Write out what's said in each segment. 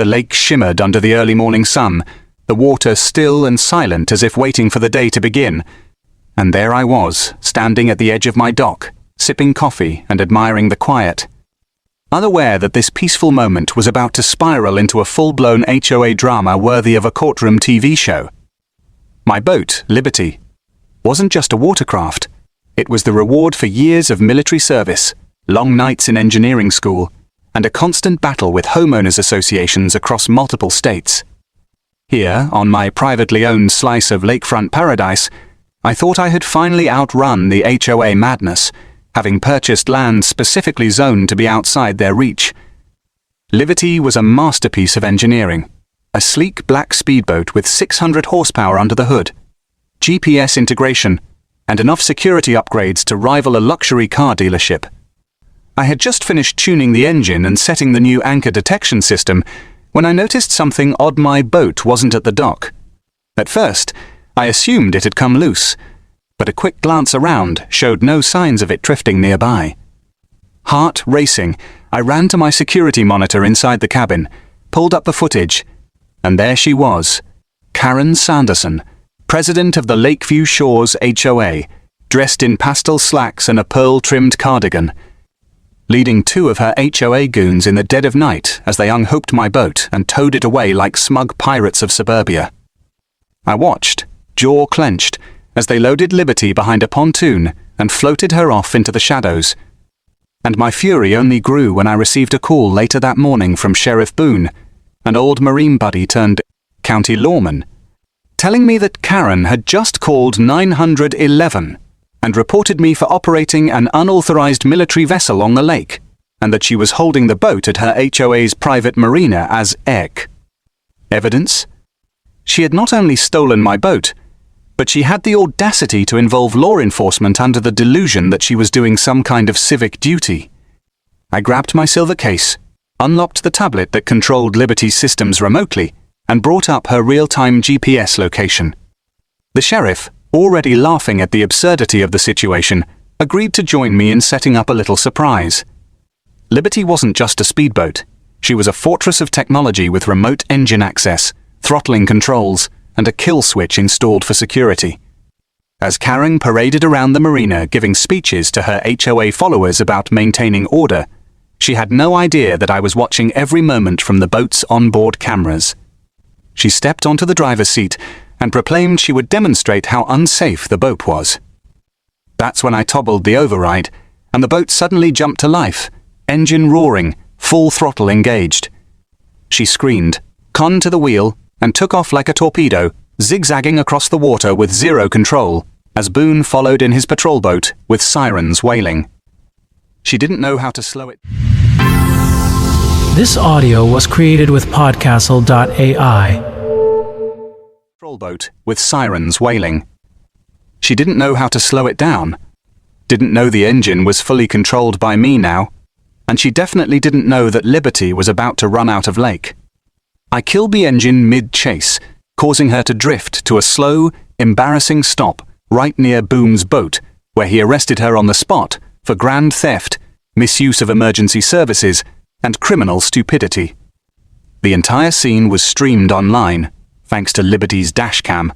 The lake shimmered under the early morning sun, the water still and silent as if waiting for the day to begin. And there I was, standing at the edge of my dock, sipping coffee and admiring the quiet, unaware that this peaceful moment was about to spiral into a full-blown HOA drama worthy of a courtroom TV show. My boat, Liberty, wasn't just a watercraft. It was the reward for years of military service, long nights in engineering school, and a constant battle with homeowners associations across multiple states. Here, on my privately owned slice of lakefront paradise, I thought I had finally outrun the HOA madness, having purchased land specifically zoned to be outside their reach. Liberty was a masterpiece of engineering, a sleek black speedboat with 600 horsepower under the hood, GPS integration, and enough security upgrades to rival a luxury car dealership. I had just finished tuning the engine and setting the new anchor detection system when I noticed something odd. My boat wasn't at the dock. At first, I assumed it had come loose, but a quick glance around showed no signs of it drifting nearby. Heart racing, I ran to my security monitor inside the cabin, pulled up the footage, and there she was, Karen Sanderson, president of the Lakeview Shores HOA, dressed in pastel slacks and a pearl-trimmed cardigan, leading two of her HOA goons in the dead of night as they unhooked my boat and towed it away like smug pirates of suburbia. I watched, jaw clenched, as they loaded Liberty behind a pontoon and floated her off into the shadows. And my fury only grew when I received a call later that morning from Sheriff Boone, an old Marine buddy turned county lawman, telling me that Karen had just called 911 and reported me for operating an unauthorized military vessel on the lake, and that she was holding the boat at her HOA's private marina as EC. Evidence? She had not only stolen my boat, but she had the audacity to involve law enforcement under the delusion that she was doing some kind of civic duty. I grabbed my silver case, unlocked the tablet that controlled Liberty's systems remotely, and brought up her real-time GPS location. The sheriff, already laughing at the absurdity of the situation, agreed to join me in setting up a little surprise. Liberty wasn't just a speedboat. She was a fortress of technology with remote engine access, throttling controls, and a kill switch installed for security. As Karen paraded around the marina giving speeches to her HOA followers about maintaining order, she had no idea that I was watching every moment from the boat's onboard cameras. She stepped onto the driver's seat and proclaimed she would demonstrate how unsafe the boat was. That's when I toggled the override, and the boat suddenly jumped to life, engine roaring, full throttle engaged. She screamed, conned to the wheel, and took off like a torpedo, zigzagging across the water with zero control, as Boone followed in his patrol boat with sirens wailing. She didn't know how to slow it. This audio was created with Podcastle.ai. Patrol boat with sirens wailing. She didn't know how to slow it down. Didn't know the engine was fully controlled by me now, and she definitely didn't know that Liberty was about to run out of lake. I killed the engine mid-chase, causing her to drift to a slow, embarrassing stop right near Boone's boat, where he arrested her on the spot for grand theft, misuse of emergency services, and criminal stupidity. The entire scene was streamed online, thanks to Liberty's dashcam,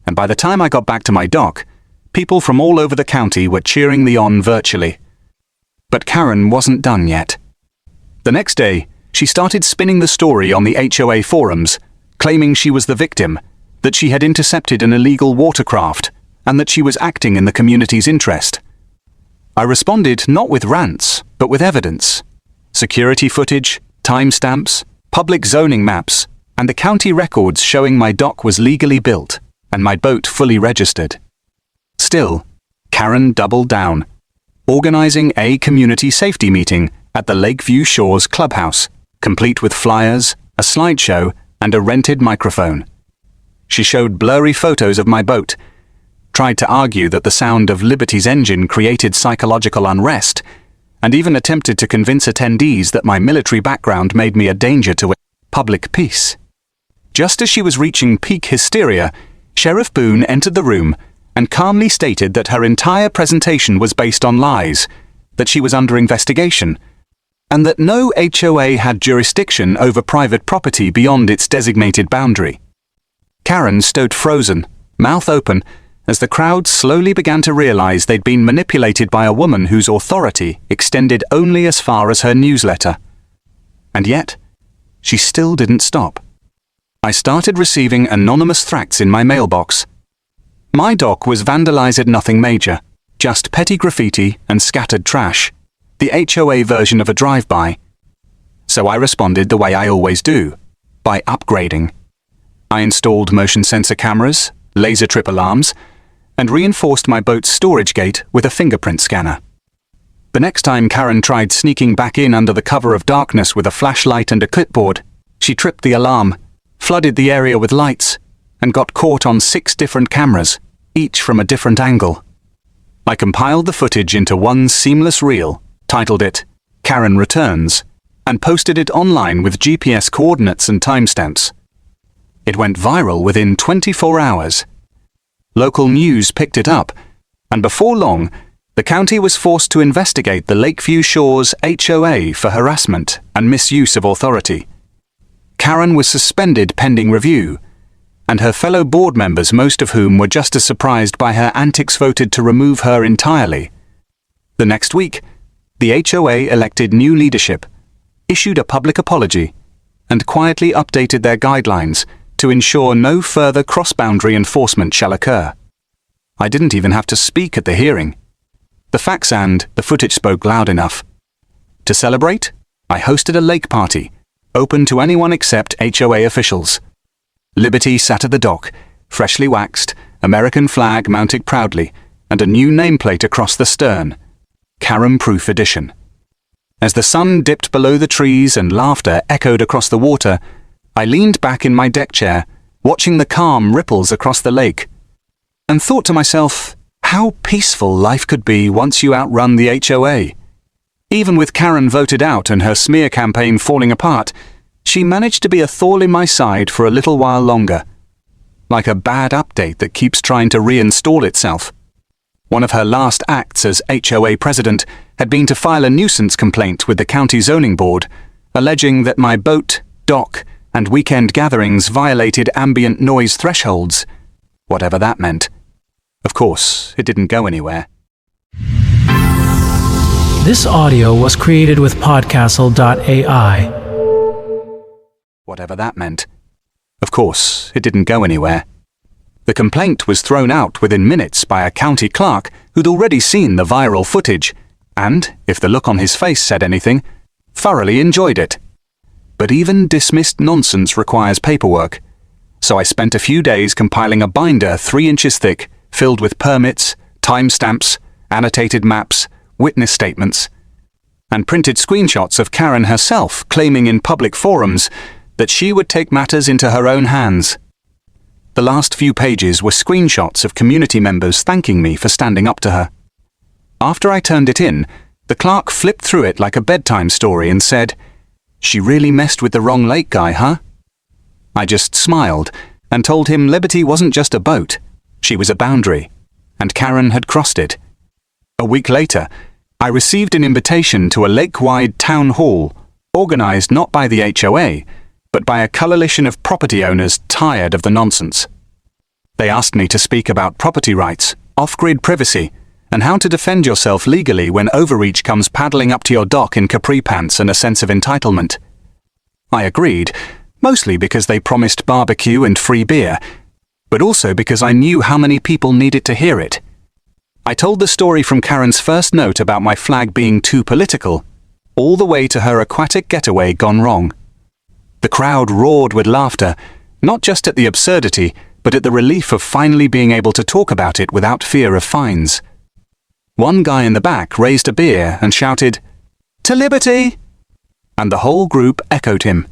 and by the time I got back to my dock, people from all over the county were cheering me on virtually. But Karen wasn't done yet. The next day, she started spinning the story on the HOA forums, claiming she was the victim, that she had intercepted an illegal watercraft, and that she was acting in the community's interest. I responded not with rants, but with evidence. Security footage, timestamps, public zoning maps, and the county records showing my dock was legally built, and my boat fully registered. Still, Karen doubled down, organizing a community safety meeting at the Lakeview Shores clubhouse, complete with flyers, a slideshow, and a rented microphone. She showed blurry photos of my boat, tried to argue that the sound of Liberty's engine created psychological unrest, and even attempted to convince attendees that my military background made me a danger to public peace. Just as she was reaching peak hysteria, Sheriff Boone entered the room and calmly stated that her entire presentation was based on lies, that she was under investigation, and that no HOA had jurisdiction over private property beyond its designated boundary. Karen stood frozen, mouth open, as the crowd slowly began to realize they'd been manipulated by a woman whose authority extended only as far as her newsletter. And yet, she still didn't stop. I started receiving anonymous threats in my mailbox. My dock was vandalized, nothing major, just petty graffiti and scattered trash, the HOA version of a drive-by. So I responded the way I always do, by upgrading. I installed motion sensor cameras, laser trip alarms, and reinforced my boat's storage gate with a fingerprint scanner. The next time Karen tried sneaking back in under the cover of darkness with a flashlight and a clipboard, she tripped the alarm, flooded the area with lights, and got caught on 6 different cameras, each from a different angle. I compiled the footage into one seamless reel, titled it Karen Returns, and posted it online with GPS coordinates and timestamps. It went viral within 24 hours. Local news picked it up, and before long, the county was forced to investigate the Lakeview Shores HOA for harassment and misuse of authority. Karen was suspended pending review, and her fellow board members, most of whom were just as surprised by her antics, voted to remove her entirely. The next week, the HOA elected new leadership, issued a public apology, and quietly updated their guidelines to ensure no further cross-boundary enforcement shall occur. I didn't even have to speak at the hearing. The facts and the footage spoke loud enough. To celebrate, I hosted a lake party, open to anyone except HOA officials. Liberty sat at the dock, freshly waxed, American flag mounted proudly, and a new nameplate across the stern, Karen-proof edition. As the sun dipped below the trees and laughter echoed across the water, I leaned back in my deck chair, watching the calm ripples across the lake, and thought to myself how peaceful life could be once you outrun the HOA. Even with Karen voted out and her smear campaign falling apart, she managed to be a thorn in my side for a little while longer, like a bad update that keeps trying to reinstall itself. One of her last acts as HOA president had been to file a nuisance complaint with the county zoning board, alleging that my boat, dock, and weekend gatherings violated ambient noise thresholds, whatever that meant. Of course, it didn't go anywhere. This audio was created with Podcastle.ai. Whatever that meant. Of course, it didn't go anywhere. The complaint was thrown out within minutes by a county clerk who'd already seen the viral footage, and, if the look on his face said anything, thoroughly enjoyed it. But even dismissed nonsense requires paperwork, so I spent a few days compiling a binder 3 inches thick, filled with permits, timestamps, annotated maps, witness statements, and printed screenshots of Karen herself claiming in public forums that she would take matters into her own hands. The last few pages were screenshots of community members thanking me for standing up to her. After I turned it in, the clerk flipped through it like a bedtime story and said, "She really messed with the wrong lake guy, huh?" I just smiled and told him Liberty wasn't just a boat, she was a boundary, and Karen had crossed it. A week later, I received an invitation to a lake-wide town hall, organized not by the HOA, but by a coalition of property owners tired of the nonsense. They asked me to speak about property rights, off-grid privacy, and how to defend yourself legally when overreach comes paddling up to your dock in capri pants and a sense of entitlement. I agreed, mostly because they promised barbecue and free beer, but also because I knew how many people needed to hear it. I told the story from Karen's first note about my flag being too political, all the way to her aquatic getaway gone wrong. The crowd roared with laughter, not just at the absurdity, but at the relief of finally being able to talk about it without fear of fines. One guy in the back raised a beer and shouted, "To Liberty!" And the whole group echoed him.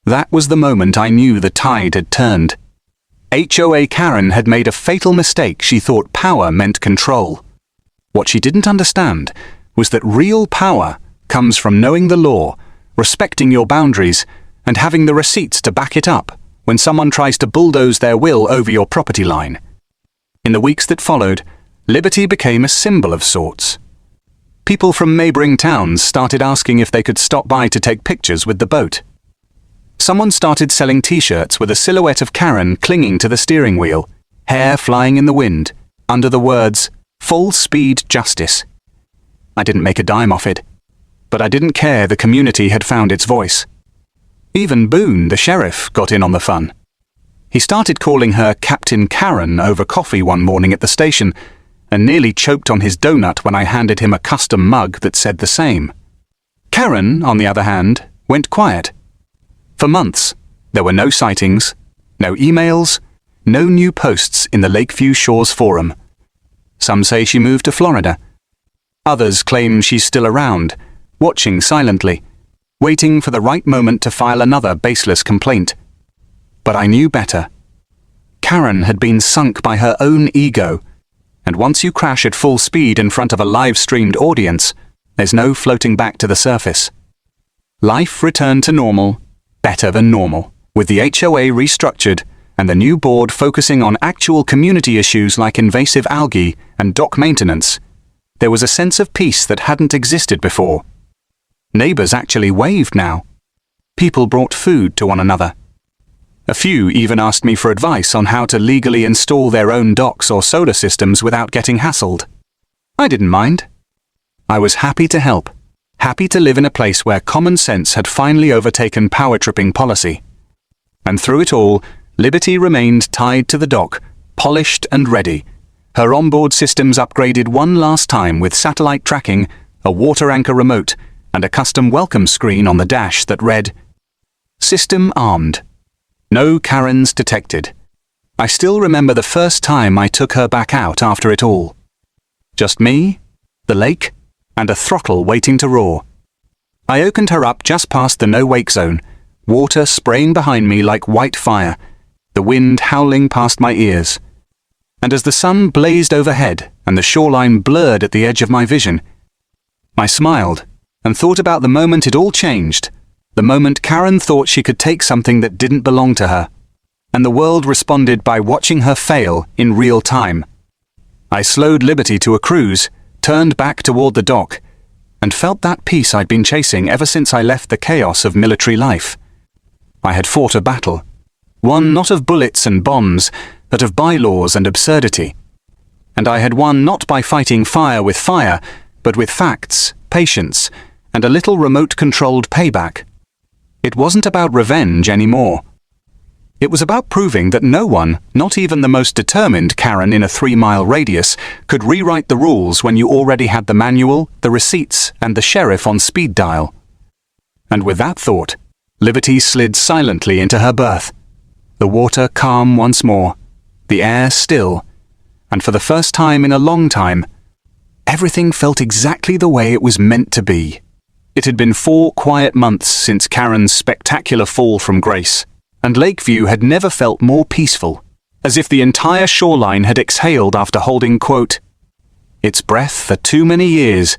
That was the moment I knew the tide had turned. HOA Karen had made a fatal mistake. She thought power meant control. What she didn't understand was that real power comes from knowing the law, respecting your boundaries, and having the receipts to back it up when someone tries to bulldoze their will over your property line. In the weeks that followed, Liberty became a symbol of sorts. People from neighbouring towns started asking if they could stop by to take pictures with the boat. Someone started selling t-shirts with a silhouette of Karen clinging to the steering wheel, hair flying in the wind, under the words, "Full Speed Justice." I didn't make a dime off it, but I didn't care. The community had found its voice. Even Boone, the sheriff, got in on the fun. He started calling her Captain Karen over coffee one morning at the station, and nearly choked on his donut when I handed him a custom mug that said the same. Karen, on the other hand, went quiet. For months, there were no sightings, no emails, no new posts in the Lakeview Shores forum. Some say she moved to Florida. Others claim she's still around, watching silently, waiting for the right moment to file another baseless complaint. But I knew better. Karen had been sunk by her own ego, and once you crash at full speed in front of a live-streamed audience, there's no floating back to the surface. Life returned to normal, better than normal, with the HOA restructured and the new board focusing on actual community issues like invasive algae and dock maintenance. There was a sense of peace that hadn't existed before. Neighbours actually waved now. People brought food to one another. A few even asked me for advice on how to legally install their own docks or solar systems without getting hassled. I didn't mind. I was happy to help, happy to live in a place where common sense had finally overtaken power-tripping policy. And through it all, Liberty remained tied to the dock, polished and ready, her onboard systems upgraded one last time with satellite tracking, a water anchor remote, and a custom welcome screen on the dash that read, "System armed. No Karens detected." I still remember the first time I took her back out after it all. Just me, the lake, and a throttle waiting to roar. I opened her up just past the no-wake zone, water spraying behind me like white fire, the wind howling past my ears. And as the sun blazed overhead and the shoreline blurred at the edge of my vision, I smiled and thought about the moment it all changed, the moment Karen thought she could take something that didn't belong to her, and the world responded by watching her fail in real time. I slowed Liberty to a cruise, turned back toward the dock, and felt that peace I'd been chasing ever since I left the chaos of military life. I had fought a battle, one not of bullets and bombs, but of bylaws and absurdity. And I had won not by fighting fire with fire, but with facts, patience, and a little remote-controlled payback. It wasn't about revenge anymore. It was about proving that no one, not even the most determined Karen in a 3-mile radius, could rewrite the rules when you already had the manual, the receipts, and the sheriff on speed dial. And with that thought, Liberty slid silently into her berth. The water calm once more, the air still, and for the first time in a long time, everything felt exactly the way it was meant to be. It had been 4 quiet months since Karen's spectacular fall from grace, and Lakeview had never felt more peaceful, as if the entire shoreline had exhaled after holding, quote, its breath for too many years.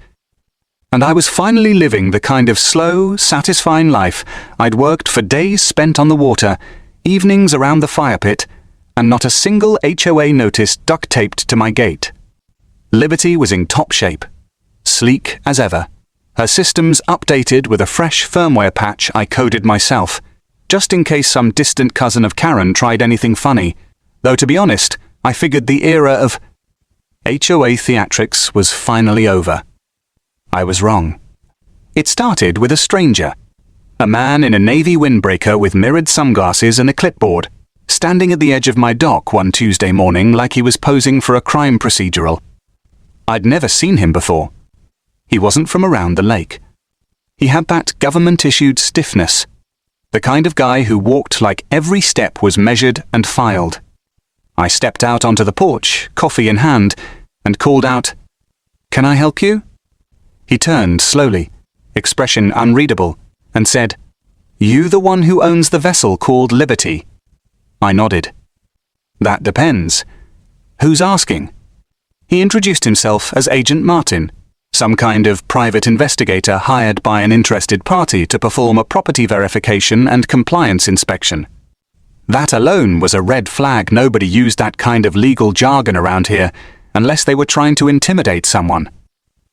And I was finally living the kind of slow, satisfying life I'd worked for days spent on the water, evenings around the fire pit, and not a single HOA notice duct-taped to my gate. Liberty was in top shape, sleek as ever, her systems updated with a fresh firmware patch I coded myself, just in case some distant cousin of Karen tried anything funny, though to be honest, I figured the era of HOA theatrics was finally over. I was wrong. It started with a stranger, a man in a navy windbreaker with mirrored sunglasses and a clipboard, standing at the edge of my dock one Tuesday morning like he was posing for a crime procedural. I'd never seen him before. He wasn't from around the lake. He had that government-issued stiffness, the kind of guy who walked like every step was measured and filed. I stepped out onto the porch, coffee in hand, and called out, "Can I help you?" He turned slowly, expression unreadable, and said, "You the one who owns the vessel called Liberty?" I nodded. "That depends. Who's asking?" He introduced himself as Agent Martin, some kind of private investigator hired by an interested party to perform a property verification and compliance inspection. That alone was a red flag. Nobody used that kind of legal jargon around here, unless they were trying to intimidate someone.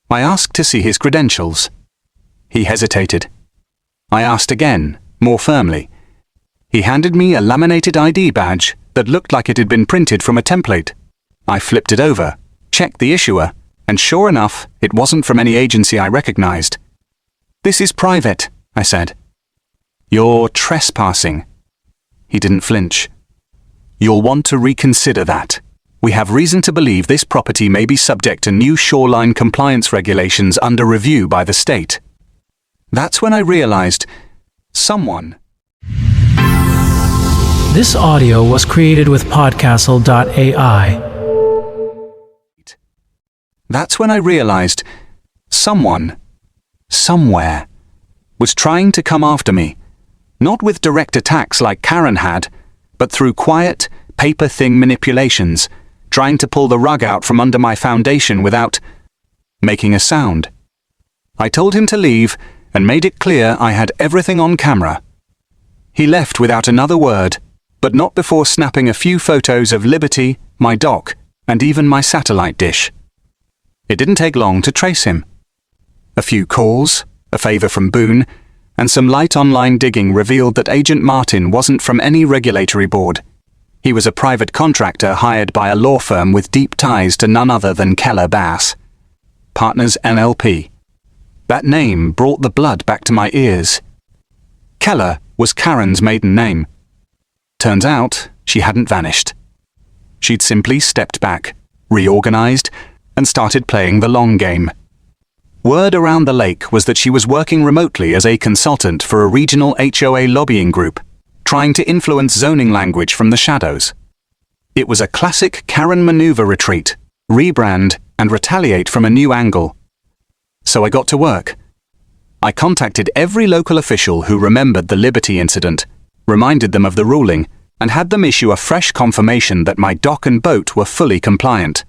I asked to see his credentials. He hesitated. I asked again, more firmly. He handed me a laminated ID badge that looked like it had been printed from a template. I flipped it over, checked the issuer, and sure enough, it wasn't from any agency I recognized. "This is private," I said. "You're trespassing." He didn't flinch. "You'll want to reconsider that. We have reason to believe this property may be subject to new shoreline compliance regulations under review by the state." That's when I realized someone. This audio was created with Podcastle.ai. That's when I realized someone, somewhere, was trying to come after me, not with direct attacks like Karen had, but through quiet, paper-thin manipulations, trying to pull the rug out from under my foundation without making a sound. I told him to leave and made it clear I had everything on camera. He left without another word, but not before snapping a few photos of Liberty, my dock, and even my satellite dish. It didn't take long to trace him. A few calls, a favor from Boone, and some light online digging revealed that Agent Martin wasn't from any regulatory board. He was a private contractor hired by a law firm with deep ties to none other than Keller Bass. Partners LLP. That name brought the blood back to my ears. Keller was Karen's maiden name. Turns out, she hadn't vanished. She'd simply stepped back, reorganized, and started playing the long game. Word around the lake was that she was working remotely as a consultant for a regional HOA lobbying group, trying to influence zoning language from the shadows. It was a classic Karen maneuver: retreat, rebrand, and retaliate from a new angle. So I got to work. I contacted every local official who remembered the Liberty incident, reminded them of the ruling, and had them issue a fresh confirmation that my dock and boat were fully compliant.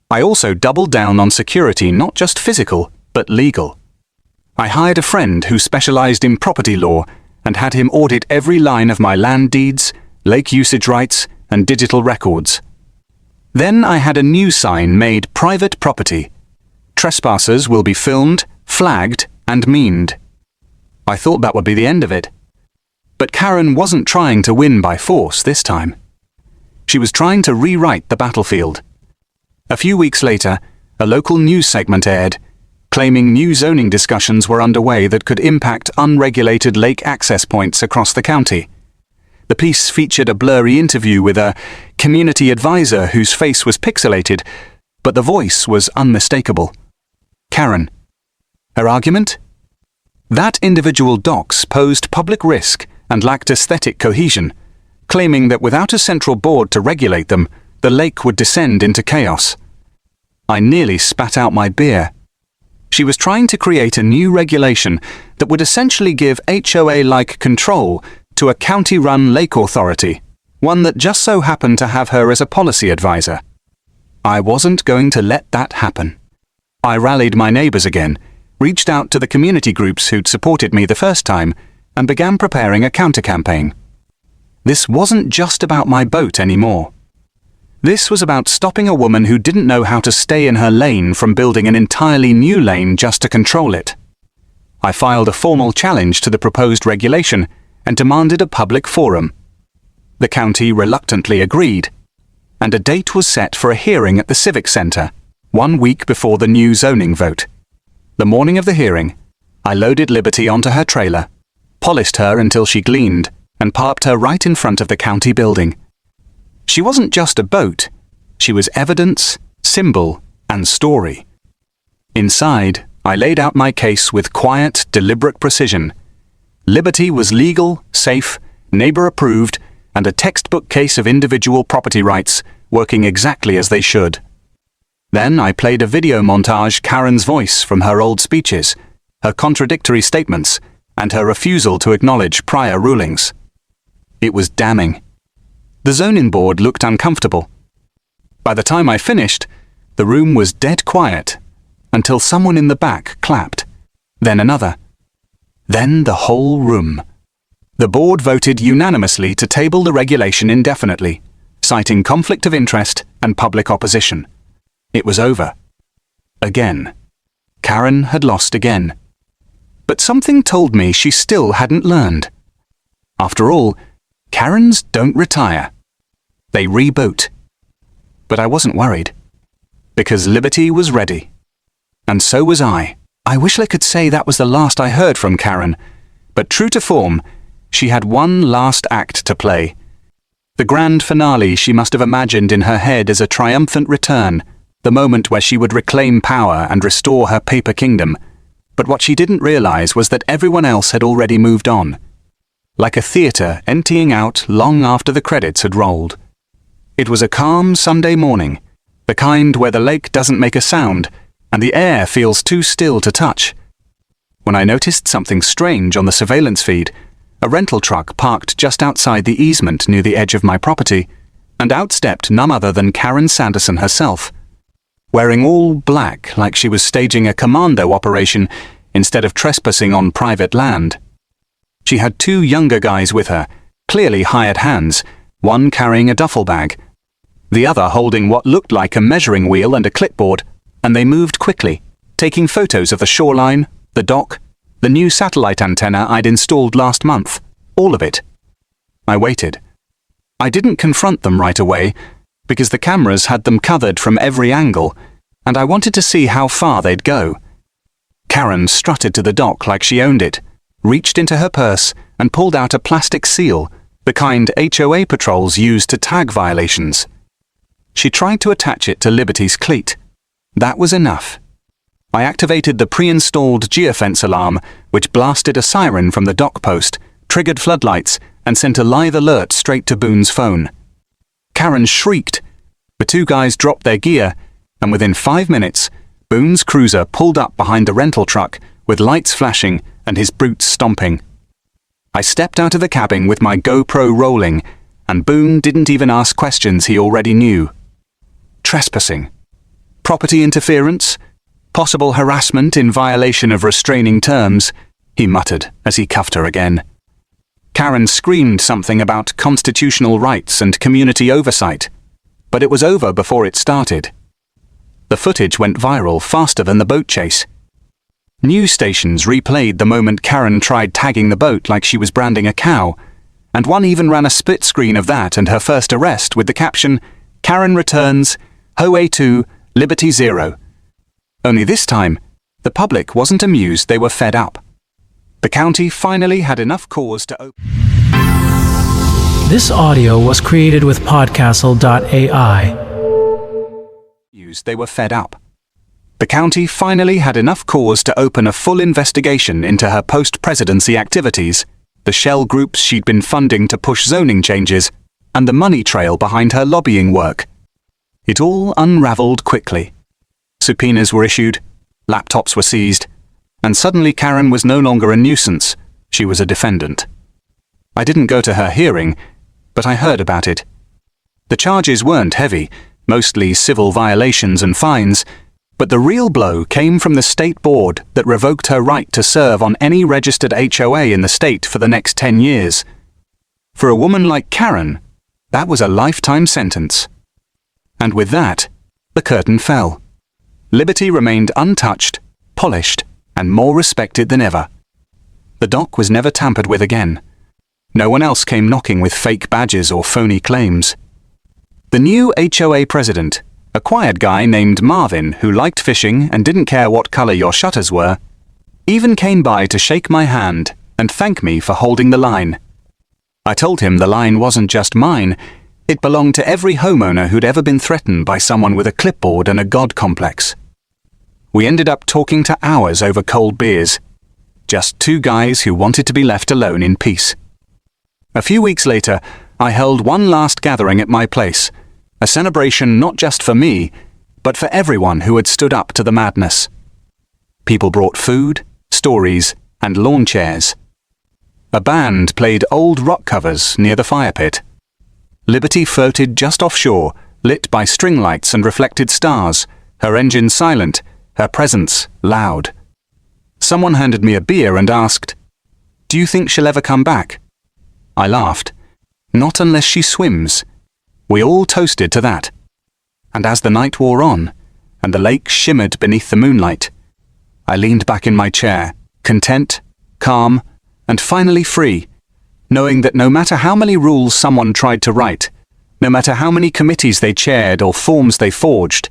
I also doubled down on security, not just physical, but legal. I hired a friend who specialized in property law and had him audit every line of my land deeds, lake usage rights, and digital records. Then I had a new sign made private property. Trespassers will be filmed, flagged, and meaned. I thought that would be the end of it. But Karen wasn't trying to win by force this time. She was trying to rewrite the battlefield. A few weeks later, a local news segment aired, claiming new zoning discussions were underway that could impact unregulated lake access points across the county. The piece featured a blurry interview with a community advisor whose face was pixelated, but the voice was unmistakable. Karen. Her argument? That individual docks posed public risk and lacked aesthetic cohesion, claiming that without a central board to regulate them, the lake would descend into chaos. I nearly spat out my beer. She was trying to create a new regulation that would essentially give HOA-like control to a county-run lake authority, one that just so happened to have her as a policy advisor. I wasn't going to let that happen. I rallied my neighbors again, reached out to the community groups who'd supported me the first time, and began preparing a counter-campaign. This wasn't just about my boat anymore. This was about stopping a woman who didn't know how to stay in her lane from building an entirely new lane just to control it. I filed a formal challenge to the proposed regulation and demanded a public forum. The county reluctantly agreed, and a date was set for a hearing at the Civic Center, 1 week before the new zoning vote. The morning of the hearing, I loaded Liberty onto her trailer, polished her until she gleamed, and parked her right in front of the county building. She wasn't just a boat, she was evidence, symbol, and story. Inside, I laid out my case with quiet, deliberate precision. Liberty was legal, safe, neighbor-approved, and a textbook case of individual property rights, working exactly as they should. Then I played a video montage Karen's voice from her old speeches, her contradictory statements, and her refusal to acknowledge prior rulings. It was damning. The zoning board looked uncomfortable. By the time I finished, the room was dead quiet, until someone in the back clapped, then another, then the whole room. The board voted unanimously to table the regulation indefinitely, citing conflict of interest and public opposition. It was over. Again. Karen had lost again. But something told me she still hadn't learned. After all, Karens don't retire. They reboot. But I wasn't worried, because Liberty was ready. And so was I. I wish I could say that was the last I heard from Karen, but true to form, she had one last act to play. The grand finale she must have imagined in her head as a triumphant return, the moment where she would reclaim power and restore her paper kingdom. But what she didn't realize was that everyone else had already moved on. Like a theater emptying out long after the credits had rolled. It was a calm Sunday morning, the kind where the lake doesn't make a sound and the air feels too still to touch, when I noticed something strange on the surveillance feed. A rental truck parked just outside the easement near the edge of my property, and out stepped none other than Karen Sanderson herself, wearing all black like she was staging a commando operation instead of trespassing on private land. She had two younger guys with her, clearly hired hands, one carrying a duffel bag, the other holding what looked like a measuring wheel and a clipboard, and they moved quickly, taking photos of the shoreline, the dock, the new satellite antenna I'd installed last month, all of it. I waited. I didn't confront them right away, because the cameras had them covered from every angle, and I wanted to see how far they'd go. Karen strutted to the dock like she owned it, reached into her purse and pulled out a plastic seal, the kind HOA patrols use to tag violations. She tried to attach it to Liberty's cleat. That was enough. I activated the pre-installed geofence alarm, which blasted a siren from the dock post, triggered floodlights, and sent a live alert straight to Boone's phone. Karen shrieked. The two guys dropped their gear, and within 5 minutes, Boone's cruiser pulled up behind the rental truck, with lights flashing and his boots stomping. I stepped out of the cabin with my GoPro rolling, and Boone didn't even ask questions he already knew. Trespassing. Property interference? Possible harassment in violation of restraining terms, he muttered as he cuffed her again. Karen screamed something about constitutional rights and community oversight, but it was over before it started. The footage went viral faster than the boat chase. News stations replayed the moment Karen tried tagging the boat like she was branding a cow, and one even ran a split screen of that and her first arrest with the caption, "Karen returns, HOA 2, Liberty 0. Only this time, the public wasn't amused, they were fed up. The county finally had enough cause to open. This audio was created with podcastle.ai. They were fed up. The county finally had enough cause to open a full investigation into her post-presidency activities, the shell groups she'd been funding to push zoning changes, and the money trail behind her lobbying work. It all unraveled quickly. Subpoenas were issued, laptops were seized, and suddenly Karen was no longer a nuisance, she was a defendant. I didn't go to her hearing, but I heard about it. The charges weren't heavy, mostly civil violations and fines, but the real blow came from the state board that revoked her right to serve on any registered HOA in the state for the next 10 years. For a woman like Karen, that was a lifetime sentence. And with that, the curtain fell. Liberty remained untouched, polished, and more respected than ever. The dock was never tampered with again. No one else came knocking with fake badges or phony claims. The new HOA president, a quiet guy named Marvin who liked fishing and didn't care what color your shutters were, even came by to shake my hand and thank me for holding the line. I told him the line wasn't just mine, it belonged to every homeowner who'd ever been threatened by someone with a clipboard and a god complex. We ended up talking to hours over cold beers, just two guys who wanted to be left alone in peace. A few weeks later, I held one last gathering at my place, a celebration not just for me, but for everyone who had stood up to the madness. People brought food, stories, and lawn chairs. A band played old rock covers near the fire pit. Liberty floated just offshore, lit by string lights and reflected stars, her engine silent, her presence loud. Someone handed me a beer and asked, "Do you think she'll ever come back?" I laughed. Not unless she swims. We all toasted to that. And as the night wore on, and the lake shimmered beneath the moonlight, I leaned back in my chair, content, calm, and finally free, knowing that no matter how many rules someone tried to write, no matter how many committees they chaired or forms they forged,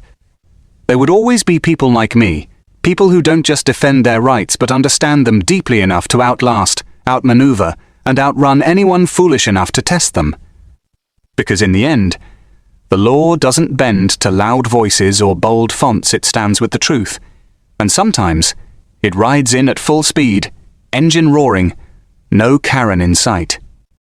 there would always be people like me, people who don't just defend their rights but understand them deeply enough to outlast, outmaneuver, and outrun anyone foolish enough to test them. Because in the end, the law doesn't bend to loud voices or bold fonts, it stands with the truth. And sometimes, it rides in at full speed, engine roaring, no Karen in sight.